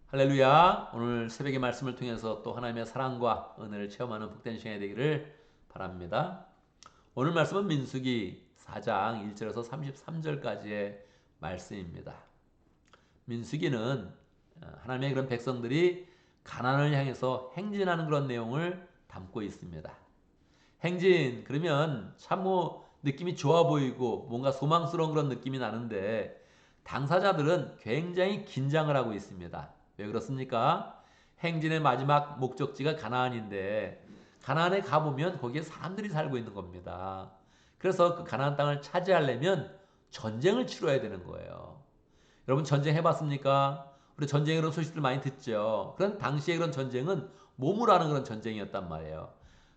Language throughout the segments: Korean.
할렐루야. 오늘 새벽의 말씀을 통해서 또 하나님의 사랑과 은혜를 체험하는 복된 시간이 되기를 바랍니다. 오늘 말씀은 민수기 4장 1절에서 33절까지의 말씀입니다. 민수기는 하나님의 그런 백성들이 가나안을 향해서 행진하는 그런 내용을 담고 있습니다. 행진 그러면 참 느낌이 좋아 보이고 뭔가 소망스러운 그런 느낌이 나는데 당사자들은 굉장히 긴장을 하고 있습니다. 왜 그렇습니까? 행진의 마지막 목적지가 가나안인데 가나안에 가보면 거기에 사람들이 살고 있는 겁니다. 그래서 그 가나안 땅을 차지하려면 전쟁을 치러야 되는 거예요. 여러분 전쟁 해봤습니까? 우리 전쟁의 그런 소식들 많이 듣죠. 그런 당시에 그런 전쟁은 몸으로 하는 그런 전쟁이었단 말이에요.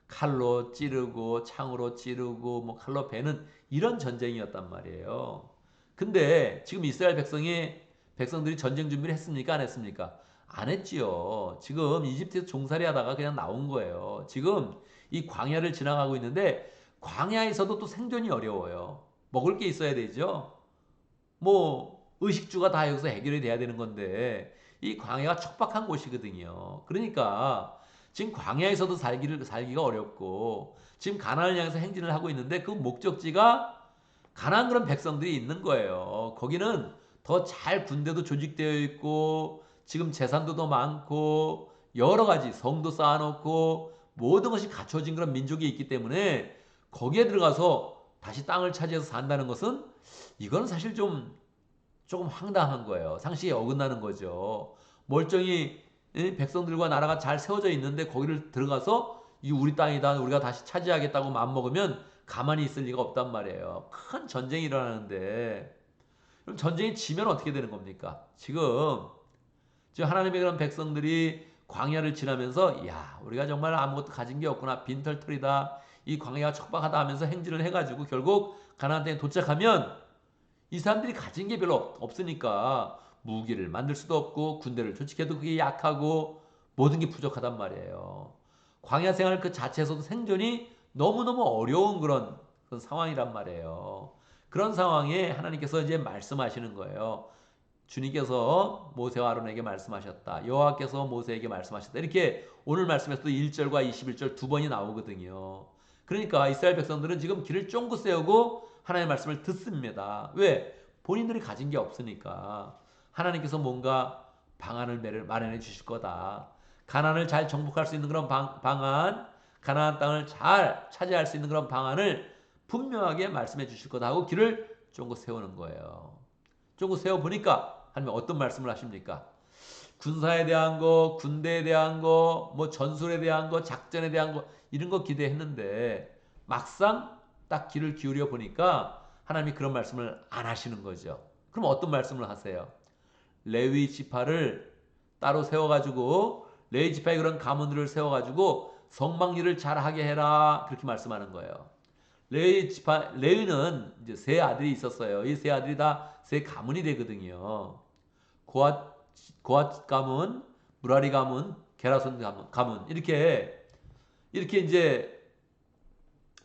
칼로 찌르고 창으로 찌르고 뭐 칼로 베는 이런 전쟁이었단 말이에요. 근데 지금 이스라엘 백성들이 전쟁 준비를 했습니까? 안 했습니까? 안 했지요. 지금 이집트에서 종살이 하다가 그냥 나온 거예요. 지금 이 광야를 지나가고 있는데 광야에서도 또 생존이 어려워요. 먹을 게 있어야 되죠. 뭐 의식주가 다 여기서 해결이 돼야 되는 건데 이 광야가 척박한 곳이거든요. 그러니까 지금 광야에서도 살기가 어렵고 지금 가나안을 향해서 행진을 하고 있는데 그 목적지가 가난한 그런 백성들이 있는 거예요. 거기는 더 잘 군대도 조직되어 있고 지금 재산도 더 많고 여러 가지 성도 쌓아놓고 모든 것이 갖춰진 그런 민족이 있기 때문에 거기에 들어가서 다시 땅을 차지해서 산다는 것은 이건 사실 좀 조금 황당한 거예요. 상식에 어긋나는 거죠. 멀쩡히 백성들과 나라가 잘 세워져 있는데 거기를 들어가서 이 우리 땅이다. 우리가 다시 차지하겠다고 마음먹으면 가만히 있을 리가 없단 말이에요. 큰 전쟁이 일어나는데 그럼 전쟁이 지면 어떻게 되는 겁니까? 지금 하나님의 그런 백성들이 광야를 지나면서 야 우리가 정말 아무것도 가진 게 없구나 빈털털이다 이 광야가 척박하다 하면서 행진을 해가지고 결국 가나안 땅에 도착하면 이 사람들이 가진 게 별로 없으니까 무기를 만들 수도 없고 군대를 조직해도 그게 약하고 모든 게 부족하단 말이에요. 광야 생활 그 자체에서도 생존이 너무너무 어려운 그런 상황이란 말이에요. 그런 상황에 하나님께서 이제 말씀하시는 거예요. 주님께서 모세와 아론에게 말씀하셨다. 여호와께서 모세에게 말씀하셨다. 이렇게 오늘 말씀에서도 1절과 21절 두 번이 나오거든요. 그러니까 이스라엘 백성들은 지금 길을 쫑긋 세우고 하나님의 말씀을 듣습니다. 왜? 본인들이 가진 게 없으니까. 하나님께서 뭔가 방안을 마련해 주실 거다. 가나안을 잘 정복할 수 있는 그런 방안, 가나안 땅을 잘 차지할 수 있는 그런 방안을 분명하게 말씀해 주실 거다 하고 길을 쫑긋 세우는 거예요. 쫑긋 세워 보니까 하나님 어떤 말씀을 하십니까? 군사에 대한 거, 군대에 대한 거, 뭐 전술에 대한 거, 작전에 대한 거 이런 거 기대했는데 막상 딱 귀를 기울여 보니까 하나님이 그런 말씀을 안 하시는 거죠. 그럼 어떤 말씀을 하세요? 레위 지파를 따로 세워가지고 레위 지파의 그런 가문들을 세워가지고 성막일을 잘하게 해라 그렇게 말씀하는 거예요. 레위는 이제 세 아들이 있었어요. 이 세 아들이 다 세 가문이 되거든요. 고앗 고앗 가문, 무라리 가문, 게라손 가문 이렇게 이제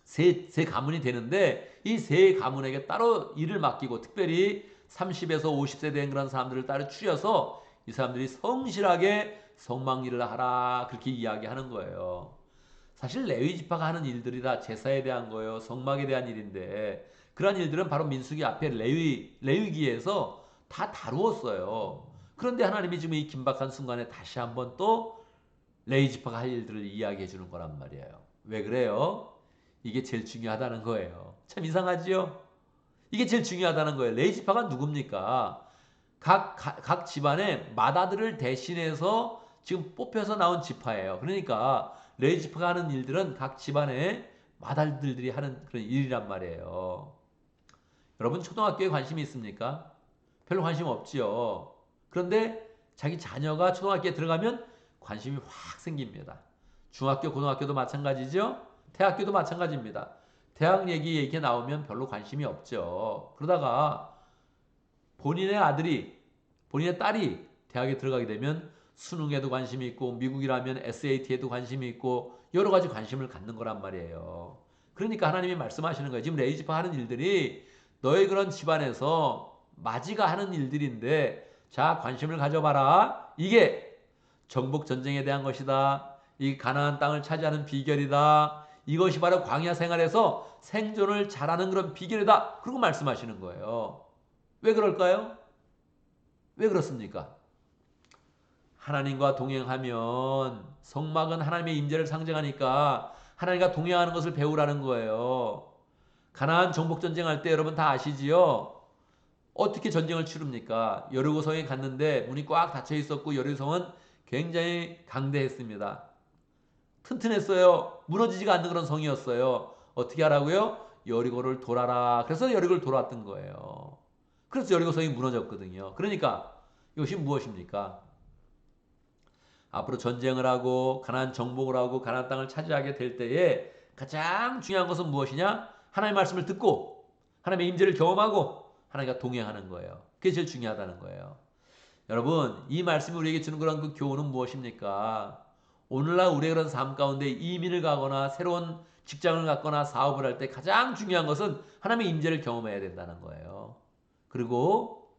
세 가문이 되는데 이 세 가문에게 따로 일을 맡기고 특별히 30에서 50세 된 그런 사람들을 따로 추려서 이 사람들이 성실하게 성막 일을 하라 그렇게 이야기하는 거예요. 사실 레위 지파가 하는 일들이 다 제사에 대한 거예요. 성막에 대한 일인데 그러한 일들은 바로 민수기 앞에 레위기에서 다 다루었어요. 그런데 하나님이 지금 이 긴박한 순간에 다시 한번 또 레위 지파가 할 일들을 이야기해 주는 거란 말이에요. 왜 그래요? 이게 제일 중요하다는 거예요. 참 이상하지요? 이게 제일 중요하다는 거예요. 레위 지파가 누굽니까? 각 집안의 맏아들을 대신해서 지금 뽑혀서 나온 지파예요. 그러니까 레위 지파가 하는 일들은 각 집안의 맏아들들이 하는 그런 일이란 말이에요. 여러분 초등학교에 관심이 있습니까? 별로 관심 없지요. 그런데 자기 자녀가 초등학교에 들어가면 관심이 확 생깁니다. 중학교, 고등학교도 마찬가지죠. 대학교도 마찬가지입니다. 대학 얘기 이렇게 나오면 별로 관심이 없죠. 그러다가 본인의 딸이 대학에 들어가게 되면 수능에도 관심이 있고 미국이라면 SAT에도 관심이 있고 여러 가지 관심을 갖는 거란 말이에요. 그러니까 하나님이 말씀하시는 거예요. 지금 레이지파 하는 일들이 너희 그런 집안에서 마지가 하는 일들인데 자, 관심을 가져봐라. 이게 정복 전쟁에 대한 것이다. 이 가나안 땅을 차지하는 비결이다. 이것이 바로 광야 생활에서 생존을 잘하는 그런 비결이다. 그리고 말씀하시는 거예요. 왜 그럴까요? 왜 그렇습니까? 하나님과 동행하면 성막은 하나님의 임재를 상징하니까 하나님과 동행하는 것을 배우라는 거예요. 가나안 정복 전쟁할 때 여러분 다 아시지요? 어떻게 전쟁을 치릅니까? 여리고성에 갔는데 문이 꽉 닫혀 있었고 여리고성은 굉장히 강대했습니다. 튼튼했어요. 무너지지가 않는 그런 성이었어요. 어떻게 하라고요? 여리고를 돌아라. 그래서 여리고를 돌았던 거예요. 그래서 여리고성이 무너졌거든요. 그러니까 이것이 무엇입니까? 앞으로 전쟁을 하고 가나안 정복을 하고 가나안 땅을 차지하게 될 때에 가장 중요한 것은 무엇이냐? 하나님의 말씀을 듣고 하나님의 임재를 경험하고 하나님과 동행하는 거예요. 그게 제일 중요하다는 거예요. 여러분, 이 말씀이 우리에게 주는 그런 그 교훈은 무엇입니까? 오늘날 우리의 그런 삶 가운데 이민을 가거나 새로운 직장을 갖거나 사업을 할 때 가장 중요한 것은 하나님의 임재를 경험해야 된다는 거예요. 그리고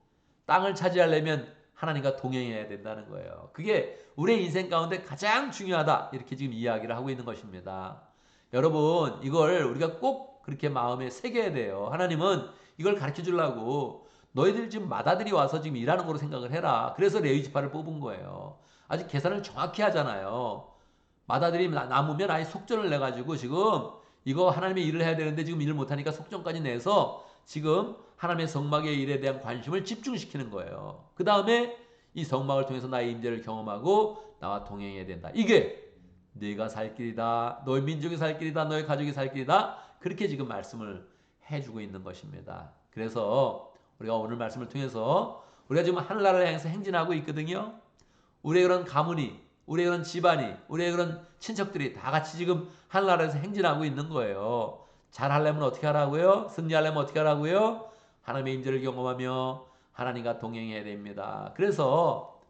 땅을 차지하려면 하나님과 동행해야 된다는 거예요. 그게 우리의 인생 가운데 가장 중요하다. 이렇게 지금 이야기를 하고 있는 것입니다. 여러분, 이걸 우리가 꼭 그렇게 마음에 새겨야 돼요. 하나님은 이걸 가르쳐 주려고 너희들 지금 맏아들이 와서 지금 일하는 거로 생각을 해라. 그래서 레위 지파를 뽑은 거예요. 아직 계산을 정확히 하잖아요. 맏아들이 남으면 아예 속전을 내가지고 지금 이거 하나님의 일을 해야 되는데 지금 일을 못하니까 속전까지 내서 지금 하나님의 성막의 일에 대한 관심을 집중시키는 거예요. 그 다음에 이 성막을 통해서 나의 임재를 경험하고 나와 동행해야 된다. 이게 네가 살 길이다. 너의 민족이 살 길이다. 너의 가족이 살 길이다. 그렇게 지금 말씀을 해주고 있는 것입니다. 그래서 우리가 오늘 말씀을 통해서 우리가 지금 하늘나라를 향해서 행진하고 있거든요. 우리의 그런 가문이, 우리의 그런 집안이, 우리의 그런 친척들이 다 같이 지금 하늘나라에서 행진하고 있는 거예요. 잘하려면 어떻게 하라고요? 승리하려면 어떻게 하라고요? 하나님의 임재를 경험하며 하나님과 동행해야 됩니다. 그래서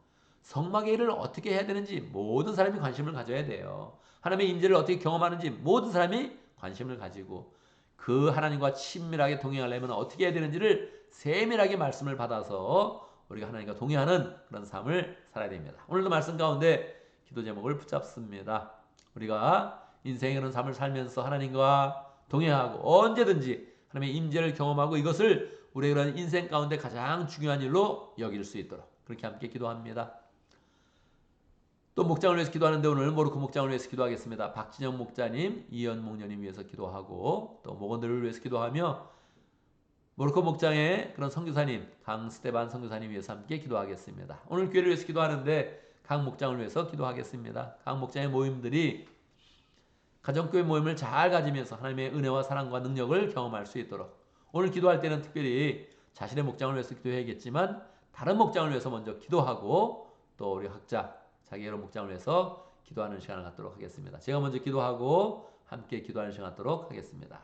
성막의 일을 어떻게 해야 되는지 모든 사람이 관심을 가져야 돼요. 하나님의 임재를 어떻게 경험하는지 모든 사람이 관심을 가지고 그 하나님과 친밀하게 동행하려면 어떻게 해야 되는지를 세밀하게 말씀을 받아서 우리가 하나님과 동행하는 그런 삶을 살아야 됩니다. 오늘도 말씀 가운데 기도 제목을 붙잡습니다. 우리가 인생의 그런 삶을 살면서 하나님과 동행하고 언제든지 하나님의 임재를 경험하고 이것을 우리의 그런 인생 가운데 가장 중요한 일로 여길 수 있도록 그렇게 함께 기도합니다. 또 목장을 위해서 기도하는데 오늘 모로코 목장을 위해서 기도하겠습니다. 박진영 목자님, 이현 목녀님 위해서 기도하고 또 목원들을 위해서 기도하며 모로코 목장의 그런 선교사님 강스테반 선교사님 위해서 함께 기도하겠습니다. 오늘 교회를 위해서 기도하는데 각 목장을 위해서 기도하겠습니다. 각 목장의 모임들이 가정교회 모임을 잘 가지면서 하나님의 은혜와 사랑과 능력을 경험할 수 있도록 오늘 기도할 때는 특별히 자신의 목장을 위해서 기도해야겠지만 다른 목장을 위해서 먼저 기도하고 또 우리 각자 자기 여러 목장을 위해서 기도하는 시간을 갖도록 하겠습니다. 제가 먼저 기도하고 함께 기도하는 시간 갖도록 하겠습니다.